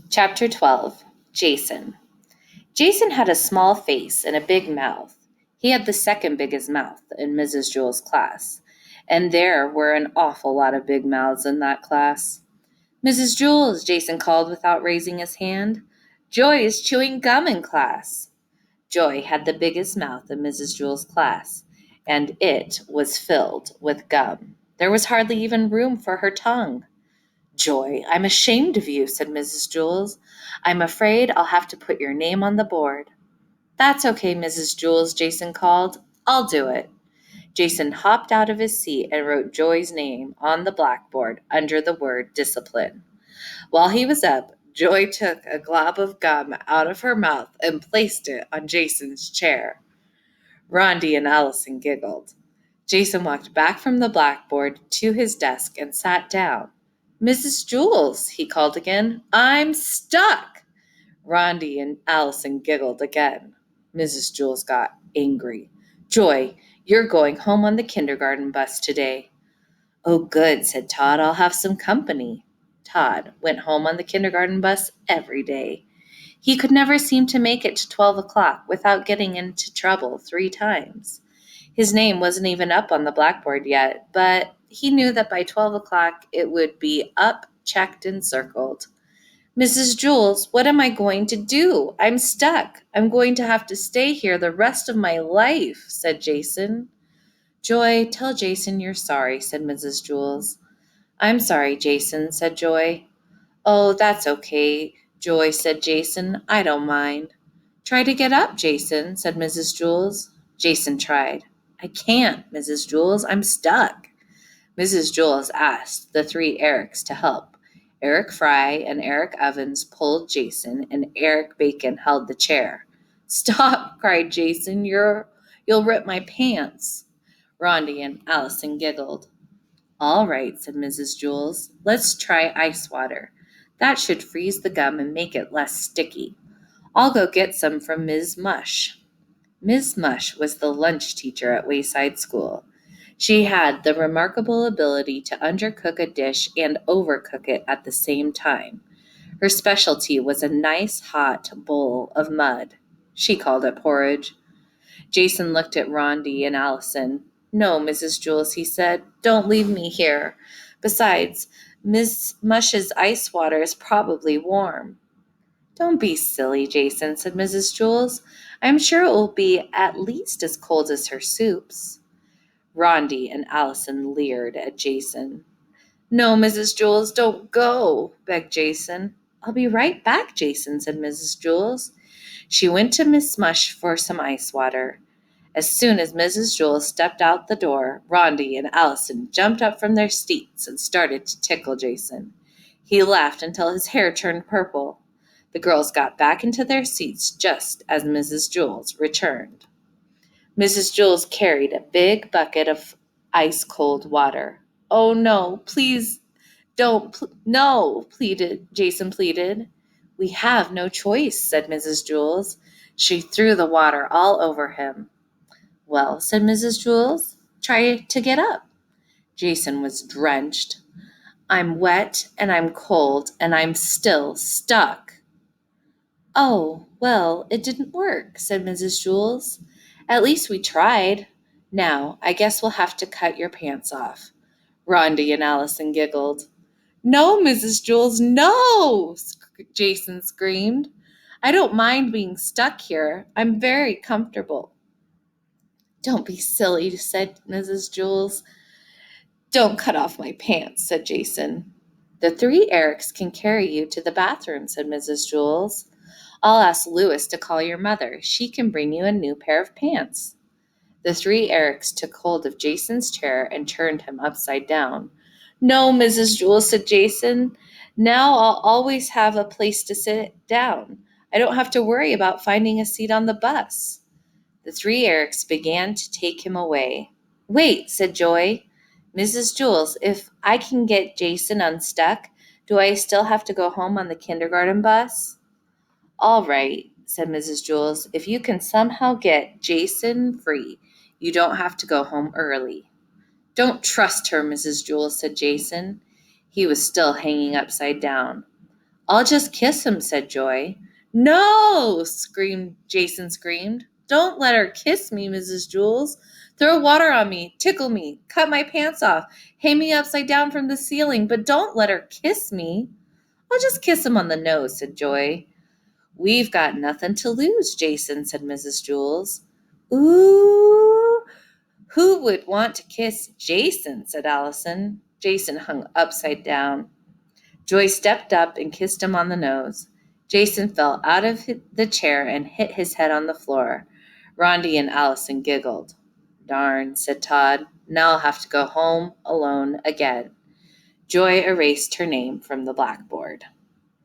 Chapter 12. Jason. Jason had a small face and a big mouth. He had the second biggest mouth in Mrs. Jewell's class, and there were an awful lot of big mouths in that class. Mrs. Jewell, Jason called without raising his hand. Joy is chewing gum in class. Joy had the biggest mouth in Mrs. Jewell's class, and it was filled with gum. There was hardly even room for her tongue. Joy, I'm ashamed of you, said Mrs. Jewell. I'm afraid I'll have to put your name on the board. That's okay, Mrs. Jewell, Jason called. I'll do it. Jason hopped out of his seat and wrote Joy's name on the blackboard under the word discipline. While he was up, Joy took a glob of gum out of her mouth and placed it on Jason's chair. Rondi and Allison giggled. Jason walked back from the blackboard to his desk and sat down. Mrs. Jewell, he called again, I'm stuck. Rondi and Allison giggled again. Mrs. Jewell got angry. Joy, you're going home on the kindergarten bus today. Oh, good, said Todd. I'll have some company. Todd went home on the kindergarten bus every day. He could never seem to make it to 12 o'clock without getting into trouble 3 times. His name wasn't even up on the blackboard yet, but he knew that by 12 o'clock it would be up, checked, and circled. Mrs. Jewell, what am I going to do? I'm stuck. I'm going to have to stay here the rest of my life, said Jason. Joy, tell Jason you're sorry, said Mrs. Jewell. I'm sorry, Jason, said Joy. Oh, that's okay, Joy, said Jason. I don't mind. Try to get up, Jason, said Mrs. Jewell. Jason tried. I can't, Mrs. Jewell. I'm stuck. Mrs. Jewell asked the 3 Erics to help. Eric Fry and Eric Evans pulled Jason, and Eric Bacon held the chair. Stop, cried Jason. You'll rip my pants. Rondi and Allison giggled. All right, said Mrs. Jewell. Let's try ice water. That should freeze the gum and make it less sticky. I'll go get some from Ms. Mush. Ms. Mush was the lunch teacher at Wayside School. She had the remarkable ability to undercook a dish and overcook it at the same time. Her specialty was a nice hot bowl of mud. She called it porridge. Jason looked at Rondi and Allison. No, Mrs. Jewell, he said, don't leave me here. Besides, Miss Mush's ice water is probably warm. Don't be silly, Jason, said Mrs. Jewell. I'm sure it will be at least as cold as her soups. Rondi and Allison leered at Jason. No, Mrs. Jewell, don't go, begged Jason. I'll be right back, Jason, said Mrs. Jewell. She went to Miss Mush for some ice water. As soon as Mrs. Jewell stepped out the door, Rondi and Allison jumped up from their seats and started to tickle Jason. He laughed until his hair turned purple. The girls got back into their seats just as Mrs. Jewell returned. Mrs. Jewell carried a big bucket of ice-cold water. Oh, no, please don't, no, Jason pleaded. We have no choice, said Mrs. Jewell. She threw the water all over him. Well, said Mrs. Jewell, try to get up. Jason was drenched. I'm wet and I'm cold and I'm still stuck. Oh, well, it didn't work, said Mrs. Jewell. At least we tried. Now, I guess we'll have to cut your pants off. Rondi and Allison giggled. No, Mrs. Jewell, no, Jason screamed. I don't mind being stuck here. I'm very comfortable. Don't be silly, said Mrs. Jewell. Don't cut off my pants, said Jason. The 3 Erics can carry you to the bathroom, said Mrs. Jewell. I'll ask Louis to call your mother. She can bring you a new pair of pants. The 3 Erics took hold of Jason's chair and turned him upside down. No, Mrs. Jewell, said Jason. Now I'll always have a place to sit down. I don't have to worry about finding a seat on the bus. The 3 Erics began to take him away. Wait, said Joy. Mrs. Jewell, if I can get Jason unstuck, do I still have to go home on the kindergarten bus? All right, said Mrs. Jewell. If you can somehow get Jason free, you don't have to go home early. Don't trust her, Mrs. Jewell, said Jason. He was still hanging upside down. I'll just kiss him, said Joy. No, Jason screamed. Don't let her kiss me, Mrs. Jules. Throw water on me, tickle me, cut my pants off, hang me upside down from the ceiling, but don't let her kiss me. I'll just kiss him on the nose, said Joy. We've got nothing to lose, Jason, said Mrs. Jules. Ooh, who would want to kiss Jason, said Allison. Jason hung upside down. Joy stepped up and kissed him on the nose. Jason fell out of the chair and hit his head on the floor. Rondi and Allison giggled. Darn, said Todd. Now I'll have to go home alone again. Joy erased her name from the blackboard.